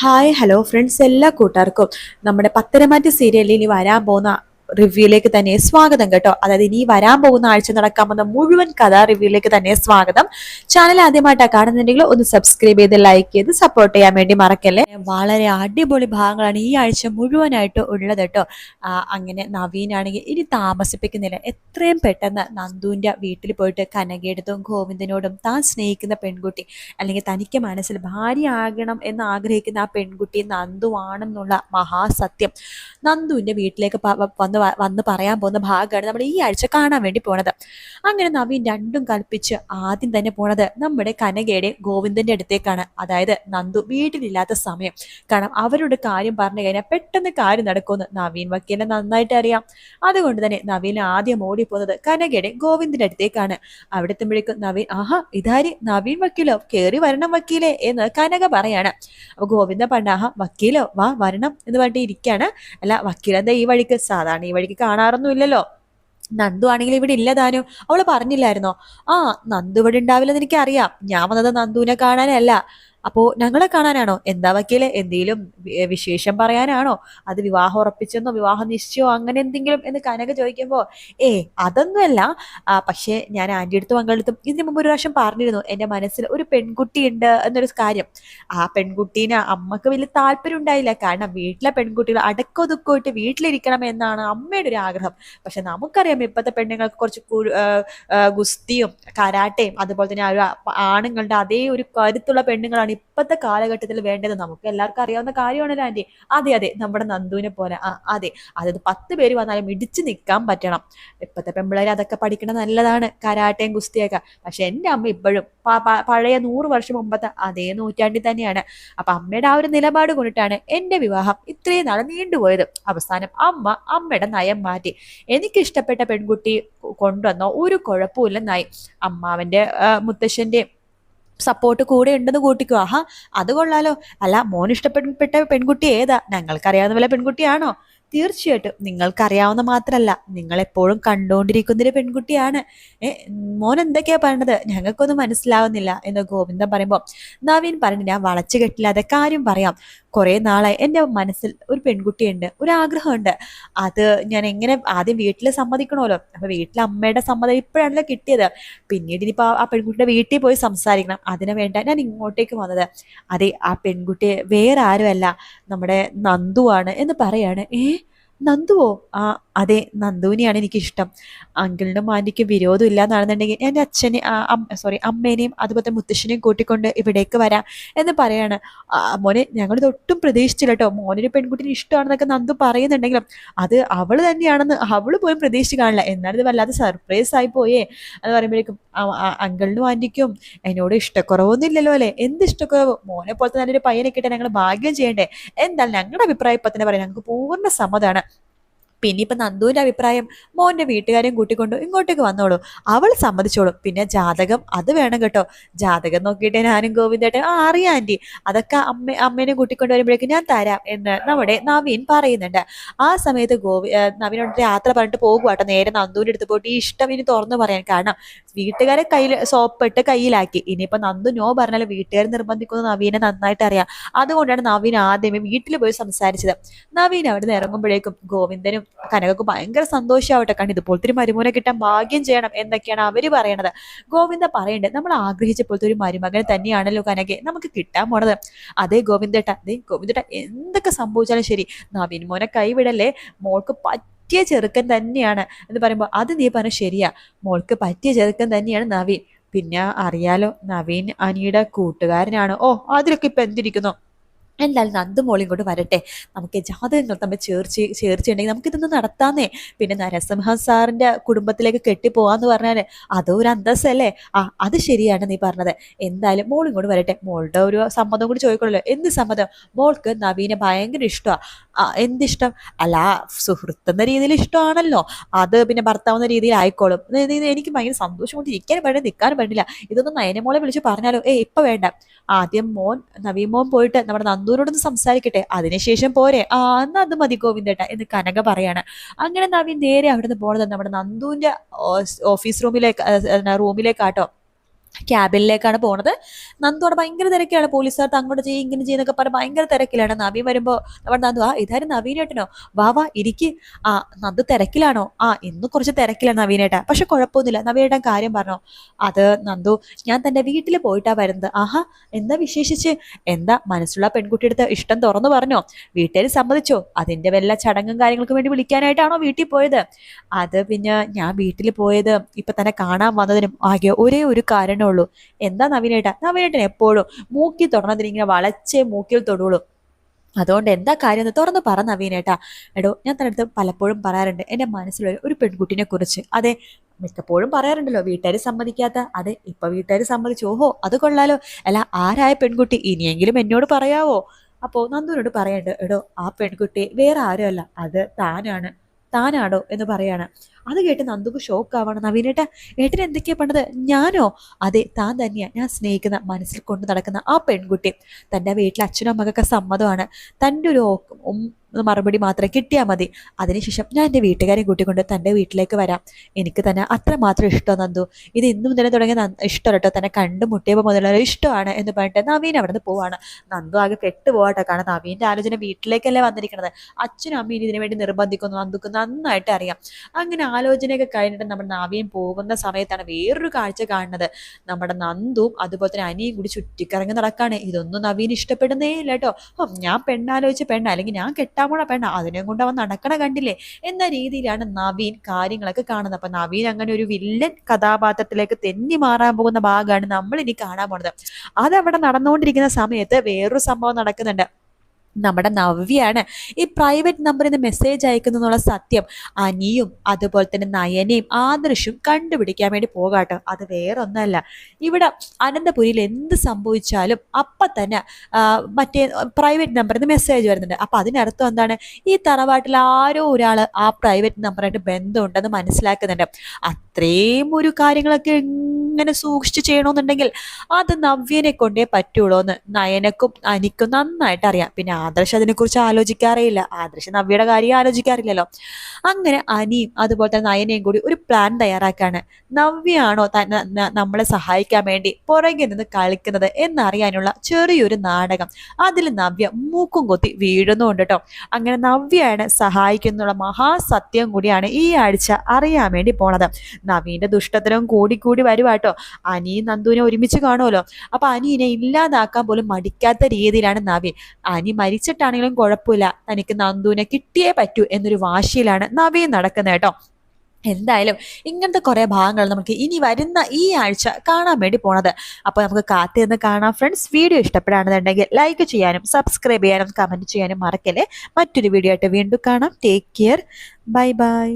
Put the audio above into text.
Hi hello friends, എല്ലാ കൂട്ടുകാർക്കും നമ്മുടെ പത്തരമാറ്റ് സീരിയലിൽ ഇനി വരാൻ പോകുന്ന റിവ്യൂയിലേക്ക് തന്നെ സ്വാഗതം കേട്ടോ. അതായത് ഇനി വരാൻ പോകുന്ന ആഴ്ച നടക്കാൻ പോകുന്ന മുഴുവൻ കഥാ റിവ്യൂയിലേക്ക് തന്നെ സ്വാഗതം. ചാനൽ ആദ്യമായിട്ടാണ് കാണുന്നുണ്ടെങ്കിൽ ഒന്ന് സബ്സ്ക്രൈബ് ചെയ്ത് ലൈക്ക് ചെയ്ത് സപ്പോർട്ട് ചെയ്യാൻ വേണ്ടി മറക്കല്ലേ. വളരെ അടിപൊളി ഭാഗങ്ങളാണ് ഈ ആഴ്ച മുഴുവനായിട്ട് ഉള്ളത് കേട്ടോ. അങ്ങനെ നവീനാണെങ്കിൽ ഇനി താമസിപ്പിക്കുന്നില്ല, എത്രയും പെട്ടെന്ന് നന്ദുവിൻ്റെ വീട്ടിൽ പോയിട്ട് കനകയെടുത്തും ഗോവിന്ദനോടും താൻ സ്നേഹിക്കുന്ന പെൺകുട്ടി, അല്ലെങ്കിൽ തനിക്ക് മനസ്സിൽ ഭാര്യയാകണം എന്ന് ആഗ്രഹിക്കുന്ന ആ പെൺകുട്ടി നന്ദുവാണെന്നുള്ള മഹാസത്യം നന്ദുവിൻ്റെ വീട്ടിലേക്ക് വന്ന് പറയാൻ പോകുന്ന ഭാഗമാണ് നമ്മൾ ഈ ആഴ്ച കാണാൻ വേണ്ടി പോണത്. അങ്ങനെ നവീൻ രണ്ടും കൽപ്പിച്ച് ആദ്യം തന്നെ പോണത് നമ്മുടെ കനകയുടെ ഗോവിന്ദന്റെ അടുത്തേക്കാണ്. അതായത് നന്ദു വീട്ടിലില്ലാത്ത സമയം, കാരണം അവരുടെ കാര്യം പറഞ്ഞു കഴിഞ്ഞാൽ പെട്ടെന്ന് കാര്യം നടക്കുമെന്ന് നവീൻ വക്കീലിനെ നന്നായിട്ട് അറിയാം. അതുകൊണ്ട് തന്നെ നവീൻ ആദ്യം ഓടിപ്പോകുന്നത് കനകയുടെ ഗോവിന്ദന്റെ അടുത്തേക്കാണ്. അവിടെ എത്തുമ്പോഴേക്കും നവീൻ, ആഹാ ഇതാരി നവീൻ വക്കീലോ, കേറി വരണം വക്കീലേ എന്ന് കനക പറയാണ്. അപ്പൊ ഗോവിന്ദ പണ്ട്, ആഹാ വക്കീലോ വാ വരണം എന്ന് പറഞ്ഞിട്ട് ഇരിക്കാണ്. അല്ല വക്കീലെന്താ ഈ വഴിക്ക്, സാധാരണ ഈ വഴിക്ക് കാണാറൊന്നും ഇല്ലല്ലോ. നന്ദു ആണെങ്കിൽ ഇവിടെ ഇല്ലതാനും, അവള് പറഞ്ഞില്ലായിരുന്നോ? ആ, നന്ദു ഇവിടെ ഉണ്ടാവില്ലെന്ന് എനിക്കറിയാം, ഞാൻ വന്നത് നന്ദുവിനെ കാണാനല്ല. അപ്പോ ഞങ്ങളെ കാണാനാണോ? എന്താ വക്കീലെ, എന്തെങ്കിലും വിശേഷം പറയാനാണോ? അത് വിവാഹം ഉറപ്പിച്ചെന്നോ വിവാഹ നിശ്ചയോ അങ്ങനെ എന്തെങ്കിലും എന്ന് കനക ചോദിക്കുമ്പോ, അതൊന്നുമല്ല. പക്ഷേ ഞാൻ ആന്റി അടുത്തും മകളുടെ ഇതിനു മുമ്പ് ഒരു പ്രാവശ്യം പറഞ്ഞിരുന്നു എന്റെ മനസ്സിൽ ഒരു പെൺകുട്ടി ഉണ്ട് എന്നൊരു കാര്യം. ആ പെൺകുട്ടീനെ അമ്മക്ക് വലിയ താല്പര്യം ഉണ്ടായില്ല, കാരണം വീട്ടിലെ പെൺകുട്ടികൾ അടക്കൊതുക്കോയിട്ട് വീട്ടിലിരിക്കണം എന്നാണ് അമ്മയുടെ ഒരു ആഗ്രഹം. പക്ഷെ നമുക്കറിയാം ഇപ്പോഴത്തെ പെണ്ണുങ്ങൾക്ക് കുറച്ച് ഗുസ്തിയും കരാട്ടയും അതുപോലെ തന്നെ ആണുങ്ങളുടെ അതേ ഒരു കരുത്തുള്ള പെണ്ണുങ്ങളാണ് ഇപ്പോഴത്തെ കാലഘട്ടത്തിൽ വേണ്ടത്. നമുക്ക് എല്ലാവർക്കും അറിയാവുന്ന കാര്യമാണല്ലോ ആന്റി. അതെ അതെ, നമ്മുടെ നന്ദുവിനെ പോലെ. അതെ, അതായത് 10 പേര് വന്നാലും ഇടിച്ചു നിൽക്കാൻ പറ്റണം. ഇപ്പോഴത്തെ പെൺപിള്ളേർ അതൊക്കെ പഠിക്കണം, നല്ലതാണ് കരാട്ടയും ഗുസ്തിയൊക്കെ. പക്ഷെ എൻ്റെ അമ്മ ഇപ്പോഴും പഴയ 100 വർഷം മുമ്പത്തെ അതേ നൂറ്റാണ്ടിൽ തന്നെയാണ്. അപ്പൊ അമ്മയുടെ ആ ഒരു നിലപാട് കൊണ്ടിട്ടാണ് എൻ്റെ വിവാഹം ഇത്രയും നാൾ നീണ്ടുപോയത്. അവസാനം അമ്മയുടെ നയം മാറ്റി, എനിക്ക് ഇഷ്ടപ്പെട്ട പെൺകുട്ടി കൊണ്ടുവന്നോ ഒരു കുഴപ്പമില്ലെന്നായി. അമ്മാവന്റെ മുത്തശ്ശന്റെ സപ്പോർട്ട് കൂടെ ഉണ്ടെന്ന് കൂട്ടിക്കോ. ആഹാ അത് കൊള്ളാലോ. അല്ല മോൻ ഇഷ്ടപ്പെട്ട പെൺകുട്ടി ഏതാ? ഞങ്ങൾക്കറിയാവുന്ന വല്ല പെൺകുട്ടിയാണോ? തീർച്ചയായിട്ടും നിങ്ങൾക്കറിയാവുന്ന മാത്രല്ല, നിങ്ങൾ എപ്പോഴും കണ്ടുകൊണ്ടിരിക്കുന്നൊരു പെൺകുട്ടിയാണ്. മോൻ എന്തൊക്കെയാ പറയണത്, ഞങ്ങൾക്കൊന്നും മനസ്സിലാവുന്നില്ല എന്ന് ഗോവിന്ദൻ പറയുമ്പോൾ നവീൻ പറഞ്ഞു, ഞാൻ വളച്ചു കെട്ടില്ലാതെ കാര്യം പറയാം. കുറെ നാളായി എൻ്റെ മനസ്സിൽ ഒരു പെൺകുട്ടിയുണ്ട്, ഒരു ആഗ്രഹമുണ്ട്. അത് ഞാൻ എങ്ങനെ ആദ്യം വീട്ടിൽ സമ്മതിക്കണമല്ലോ. അപ്പൊ വീട്ടിലെ അമ്മയുടെ സമ്മതം ഇപ്പോഴാണല്ലോ കിട്ടിയത്. പിന്നീട് ഇനിയിപ്പോ ആ പെൺകുട്ടിയുടെ വീട്ടിൽ പോയി സംസാരിക്കണം, അതിനു വേണ്ട ഞാൻ ഇങ്ങോട്ടേക്ക് വന്നത്. അതെ, ആ പെൺകുട്ടി വേറെ ആരുമല്ല, നമ്മുടെ നന്ദുവാണ് എന്ന് പറയാണ്. നന്ദുവോ? അതെ, നന്ദുവിനെയാണ് എനിക്കിഷ്ടം. അങ്കിളിനും ആന്റിക്കും വിരോധം ഇല്ലാന്നാണെന്നുണ്ടെങ്കിൽ എൻ്റെ അച്ഛനെ അമ്മേനെയും അതുപോലെ മുത്തശ്ശനെയും കൂട്ടിക്കൊണ്ട് ഇവിടേക്ക് വരാം എന്ന് പറയാണ്. മോനെ, ഞങ്ങളിത് ഒട്ടും പ്രതീക്ഷിച്ചില്ല കേട്ടോ. മോനൊരു പെൺകുട്ടിനെ ഇഷ്ടമാണെന്നൊക്കെ നന്ദു പറയുന്നുണ്ടെങ്കിലും അത് അവള് തന്നെയാണെന്ന് അവള് പോലും പ്രതീക്ഷിച്ച് കാണില്ല. എന്നാലും ഇത് വല്ലാതെ സർപ്രൈസ് ആയി പോയേ എന്ന് പറയുമ്പോഴേക്കും അങ്കിളിനും ആന്റിക്കും എന്നോട് ഇഷ്ടക്കുറവൊന്നും ഇല്ലല്ലോ അല്ലേ? എന്ത് ഇഷ്ടക്കുറവ്? മോനെ പോലത്തെ നല്ലൊരു പയ്യനെ കിട്ടാൻ ഞങ്ങൾ ഭാഗ്യം ചെയ്യണ്ടേ? എന്തായാലും ഞങ്ങളുടെ അഭിപ്രായം ഇപ്പം തന്നെ പറയാം, ഞങ്ങൾക്ക് പൂർണ്ണ സമ്മതമാണ്. പിന്നെ ഇപ്പൊ നന്ദുവിന്റെ അഭിപ്രായം, മോന്റെ വീട്ടുകാരെയും കൂട്ടിക്കൊണ്ടു ഇങ്ങോട്ടേക്ക് വന്നോളൂ, അവൾ സമ്മതിച്ചോളും. പിന്നെ ജാതകം അത് വേണം കേട്ടോ. ജാതകം നോക്കിയിട്ട് ഞാനും ഗോവിന്ദേട്ടൻ അറിയാം ആന്റി, അതൊക്കെ അമ്മേനെ കൂട്ടിക്കൊണ്ട് വരുമ്പോഴേക്കും ഞാൻ തരാം എന്ന് നമ്മുടെ നവീൻ പറയുന്നുണ്ട്. ആ സമയത്ത് നവീനോട് യാത്ര പറഞ്ഞിട്ട് പോകുവാട്ടോ. നേരെ നന്ദുവിന്റെ അടുത്ത് പോയിട്ട് ഈ ഇഷ്ടം ഇനി തുറന്നു പറയാൻ, കാരണം വീട്ടുകാരെ കയ്യിൽ സോപ്പിട്ട് കയ്യിലാക്കി. ഇനിയിപ്പോ നന്ദു നോ പറഞ്ഞാൽ വീട്ടുകാർ നിർബന്ധിക്കുന്ന നവീനെ നന്നായിട്ട് അറിയാം. അതുകൊണ്ടാണ് നവീൻ ആദ്യമേ വീട്ടിൽ പോയി സംസാരിച്ചത്. നവീൻ അവിടെ നിന്ന് ഇറങ്ങുമ്പോഴേക്കും ഗോവിന്ദനും കനകക്ക് ഭയങ്കര സന്തോഷമാവട്ടെ, കാരണം ഇതുപോലത്തെ ഒരു മരുമോനെ കിട്ടാൻ ഭാഗ്യം ചെയ്യണം എന്നൊക്കെയാണ് അവര് പറയണത്. ഗോവിന്ദ പറയണ്ടേ, നമ്മൾ ആഗ്രഹിച്ച പോലത്തെ ഒരു മരുമകൻ തന്നെയാണല്ലോ കനകെ നമുക്ക് കിട്ടാൻ പോണത്. അതേ ഗോവിന്ദേട്ട എന്തൊക്കെ സംഭവിച്ചാലും ശരി, നവീൻ മോനെ കൈവിടല്ലേ, മോൾക്ക് പറ്റിയ ചെറുക്കൻ തന്നെയാണ് എന്ന് പറയുമ്പോൾ അത് നീ പറഞ്ഞ ശരിയാ, മോൾക്ക് പറ്റിയ ചെറുക്കൻ തന്നെയാണ് നവീൻ. പിന്നെ അറിയാലോ, നവീൻ അനിയുടെ കൂട്ടുകാരനാണ്. അതിലൊക്കെ ഇപ്പൊ എന്തിരിക്കുന്നു? എന്തായാലും നന്ദു മോളിയും കൊണ്ട് വരട്ടെ, നമുക്ക് ജാതകങ്ങൾ തമ്മിൽ ചേർച്ചയുണ്ടെങ്കിൽ നമുക്ക് ഇതൊന്നും നടത്താന്നേ. പിന്നെ നരസിംഹ സാറിന്റെ കുടുംബത്തിലേക്ക് കെട്ടിപ്പോവാന്ന് പറഞ്ഞാല് അതോ ഒരു അന്തസ്സല്ലേ? അത് ശരിയാണ് നീ പറഞ്ഞത്. എന്തായാലും മോളും കൊണ്ട് വരട്ടെ, മോളുടെ ഒരു സമ്മതം കൂടി ചോദിക്കണല്ലോ. എന്ത് സമ്മതം? മോൾക്ക് നവീനെ ഭയങ്കര ഇഷ്ടമാണ്. എന്തിഷ്ടം? അല്ല, സുഹൃത്തെന്ന രീതിയിൽ ഇഷ്ടമാണല്ലോ, അത് പിന്നെ ഭർത്താവുന്ന രീതിയിൽ ആയിക്കോളും. എനിക്ക് ഭയങ്കര സന്തോഷം കൊണ്ട് ഇരിക്കാനും പാടില്ല, നിൽക്കാനും പാടില്ല. ഇതൊന്നും നയനെ മോളെ വിളിച്ച് പറഞ്ഞാലോ? ഇപ്പൊ വേണ്ട, ആദ്യം നവീൻ മോൻ പോയിട്ട് നമ്മുടെ നന്ദുവിനോടൊന്ന് സംസാരിക്കട്ടെ, അതിനുശേഷം പോരെ. എന്നാ അത് മതി ഗോവിന്ദേട്ട എന്ന് കനക പറയാണ്. അങ്ങനെ നവീൻ നേരെ അവിടെ നിന്ന് പോണത് നമ്മുടെ നന്ദുവിന്റെ ഓഫീസ് റൂമിലേക്കാട്ടോ. ക്യാബിനിലേക്കാണ് പോണത്. നന്ദു അവിടെ ഭയങ്കര തിരക്കിലാണ്. പോലീസുകാർ അങ്ങോട്ട് ചെയ്യും ഇങ്ങനെ ചെയ്യുന്നൊക്കെ പറഞ്ഞ് ഭയങ്കര തിരക്കിലാണ്. നവീൻ വരുമ്പോ നമ്മുടെ നന്ദു, ഇതാരും നവീനേട്ടനോ, വാ വാ ഇരിക്ക്. ആ നന്ദു തിരക്കിലാണോ? ഇന്ന് കുറച്ച് തിരക്കിലാണ് നവീനേട്ടാ, പക്ഷെ കുഴപ്പമൊന്നുമില്ല. നവീനേട്ടൻ കാര്യം പറഞ്ഞോ? അത് നന്ദു, ഞാൻ തന്റെ വീട്ടിൽ പോയിട്ടാ വരുന്നത്. ആഹാ, എന്താ വിശേഷിച്ച്? എന്താ മനസ്സുള്ള പെൺകുട്ടിയെടുത്ത് ഇഷ്ടം തുറന്നു പറഞ്ഞോ? വീട്ടുകാർ സമ്മതിച്ചോ? അതിന്റെ വല്ല ചടങ്ങും കാര്യങ്ങൾക്കും വേണ്ടി വിളിക്കാനായിട്ടാണോ വീട്ടിൽ പോയത്? അത് പിന്നെ ഞാൻ വീട്ടിൽ പോയത് ഇപ്പൊ തന്നെ കാണാൻ വന്നതിനും ആകെ ഒരേ ഒരു കാരണമുള്ളൂ. എന്താ നവീനേട്ടാ? നവീനേട്ടൻ എപ്പോഴും മൂക്കി തുറന്നതിനിങ്ങനെ വളച്ചേ മൂക്കിൽ തൊടുള്ളൂ. അതുകൊണ്ട് എന്താ കാര്യം എന്ന് തുറന്ന് പറ നവീനേട്ടാ. എടോ, ഞാൻ തന്റെ അടുത്ത് പലപ്പോഴും പറയാറുണ്ട് എന്റെ മനസ്സിലുള്ള ഒരു പെൺകുട്ടിനെ കുറിച്ച്. അതെ, മിക്കപ്പോഴും പറയാറുണ്ടല്ലോ വീട്ടുകാർ സമ്മതിക്കാത്ത. അതെ, ഇപ്പൊ വീട്ടുകാർ സമ്മതിച്ചു. ഓഹോ, അത് കൊള്ളാലോ. അല്ല, ആരായ പെൺകുട്ടി? ഇനിയെങ്കിലും എന്നോട് പറയാവോ? അപ്പോ നന്ദുവിനോട് പറയണ്ട്, എടോ, ആ പെൺകുട്ടി വേറെ ആരുമല്ല, അത് താനാണ്. താനാടോ എന്ന് പറയാണ്. അത് കേട്ട് നന്ദുക്ക് ഷോക്ക് ആവാണ്. നവീനേട്ട, ഏട്ടൻ എന്തൊക്കെയാ പണ്ടത്? ഞാനോ? അതെ, താൻ തന്നെയാ ഞാൻ സ്നേഹിക്കുന്ന, മനസ്സിൽ കൊണ്ട് നടക്കുന്ന ആ പെൺകുട്ടി. തൻ്റെ വീട്ടിലെ അച്ഛനും അമ്മക്കൊക്കെ സമ്മതമാണ്. തൻ്റെ ഒരു മറുപടി മാത്രം കിട്ടിയാൽ മതി. അതിനുശേഷം ഞാൻ എൻ്റെ വീട്ടുകാരെ കൂട്ടിക്കൊണ്ട് തൻ്റെ വീട്ടിലേക്ക് വരാം. എനിക്ക് തന്നെ അത്രമാത്രം ഇഷ്ടം നന്ദു. ഇത് ഇന്നും തന്നെ തുടങ്ങിയ ഇഷ്ടം കേട്ടോ. തന്നെ കണ്ടുമുട്ടിയപ്പോൾ മുതലുള്ള ഇഷ്ടമാണ് എന്ന് പറഞ്ഞിട്ട് നവീൻ അവിടെ നിന്ന് പോവാണ്. നന്ദു ആകെ പെട്ടുപോകട്ടെ. കാരണം നവീൻ്റെ ആലോചന വീട്ടിലേക്കല്ലേ വന്നിരിക്കുന്നത്. അച്ഛനും അമ്മയും ഇതിനു വേണ്ടി നിർബന്ധിക്കുന്നു. നന്ദുക്ക് നന്നായിട്ട് അറിയാം. അങ്ങനെ ആലോചനയൊക്കെ കഴിഞ്ഞിട്ട് നമ്മുടെ നവീൻ പോകുന്ന സമയത്താണ് വേറൊരു കാഴ്ച കാണുന്നത്. നമ്മുടെ നന്ദുവും അതുപോലെ തന്നെ അനിയും കൂടി ചുറ്റിക്കറങ്ങി നടക്കാണ്. ഇതൊന്നും നവീൻ ഇഷ്ടപ്പെടുന്നേ ഇല്ല കേട്ടോ. ഞാൻ പെണ്ണാലോചിച്ച് പെണ്ണ, അല്ലെങ്കിൽ ഞാൻ കെട്ടാമോണ പെണ്ണ, അതിനെ കൊണ്ട് അവൻ നടക്കണ കണ്ടില്ലേ എന്ന രീതിയിലാണ് നവീൻ കാര്യങ്ങളൊക്കെ കാണുന്നത്. അപ്പൊ നവീൻ അങ്ങനെ ഒരു വില്ലൻ കഥാപാത്രത്തിലേക്ക് തെന്നി മാറാൻ പോകുന്ന ഭാഗമാണ് നമ്മൾ ഇനി കാണാൻ പോകുന്നത്. അതവിടെ നടന്നുകൊണ്ടിരിക്കുന്ന സമയത്ത് വേറൊരു സംഭവം നടക്കുന്നുണ്ട്. നമ്മുടെ നവ്യാണ് ഈ പ്രൈവറ്റ് നമ്പറിൽ നിന്ന് മെസ്സേജ് അയക്കുന്നുള്ള സത്യം അനിയും അതുപോലെ തന്നെ നയനയും ആദർശും കണ്ടുപിടിക്കാൻ വേണ്ടി പോകാട്ടോ. അത് വേറെ ഒന്നല്ല, ഇവിടെ അനന്തപുരിയിൽ എന്ത് സംഭവിച്ചാലും അപ്പം തന്നെ മറ്റേ പ്രൈവറ്റ് നമ്പറിൽ നിന്ന് മെസ്സേജ് വരുന്നുണ്ട്. അപ്പം അതിനർത്ഥം എന്താണ്? ഈ തറവാട്ടിൽ ആരോ ഒരാൾ ആ പ്രൈവറ്റ് നമ്പറായിട്ട് ബന്ധമുണ്ടെന്ന് മനസ്സിലാക്കുന്നുണ്ട്. അത്രയും ഒരു കാര്യങ്ങളൊക്കെ ഇങ്ങനെ സൂക്ഷിച്ച് ചെയ്യണമെന്നുണ്ടെങ്കിൽ അത് നവ്യനെ കൊണ്ടേ പറ്റുള്ളൂ എന്ന് നയനക്കും അനിക്കും നന്നായിട്ട് അറിയാം. പിന്നെ ആദർശ് അതിനെക്കുറിച്ച് ആലോചിക്കാറേയില്ല. ആദർശ് നവ്യയുടെ കാര്യം ആലോചിക്കാറില്ലല്ലോ. അങ്ങനെ അനിയും അതുപോലെ തന്നെ നയനയും കൂടി ഒരു പ്ലാൻ തയ്യാറാക്കാണ്. നവ്യാണോ നമ്മളെ സഹായിക്കാൻ വേണ്ടി പുറകെ നിന്ന് കളിക്കുന്നത് എന്നറിയാനുള്ള ചെറിയൊരു നാടകം. അതിൽ നവ്യ മൂക്കും കൊത്തി വീഴുന്നുണ്ട് കേട്ടോ. അങ്ങനെ നവ്യയാണ് സഹായിക്കുന്നുള്ള മഹാസത്യം കൂടിയാണ് ഈ ആഴ്ച അറിയാൻ വേണ്ടി പോണത്. നവീന്റെ ദുഷ്ടത്തരം കൂടി വരുവാട്ടോ. അനിയും നന്ദുവിനെ ഒരുമിച്ച് കാണുമല്ലോ. അപ്പൊ അനിയെ ഇല്ലാതാക്കാൻ പോലും മടിക്കാത്ത രീതിയിലാണ് നവീൻ. അനി മരിച്ചിട്ടാണെങ്കിലും കുഴപ്പമില്ല, തനിക്ക് നന്ദുവിനെ കിട്ടിയേ പറ്റൂ എന്നൊരു വാശിയിലാണ് നവീൻ നടക്കുന്നത് കേട്ടോ. എന്തായാലും ഇങ്ങനത്തെ കുറെ ഭാഗങ്ങൾ നമുക്ക് ഇനി വരുന്ന ഈ ആഴ്ച കാണാൻ വേണ്ടി പോണത്. അപ്പോൾ നമുക്ക് കാത്തിരുന്ന് കാണാം ഫ്രണ്ട്സ്. വീഡിയോ ഇഷ്ടപ്പെടുകയാണെന്നുണ്ടെങ്കിൽ ലൈക്ക് ചെയ്യാനും സബ്സ്ക്രൈബ് ചെയ്യാനും കമന്റ് ചെയ്യാനും മറക്കല്ലേ. മറ്റൊരു വീഡിയോ ആയിട്ട് വീണ്ടും കാണാം. Take care. Bye bye.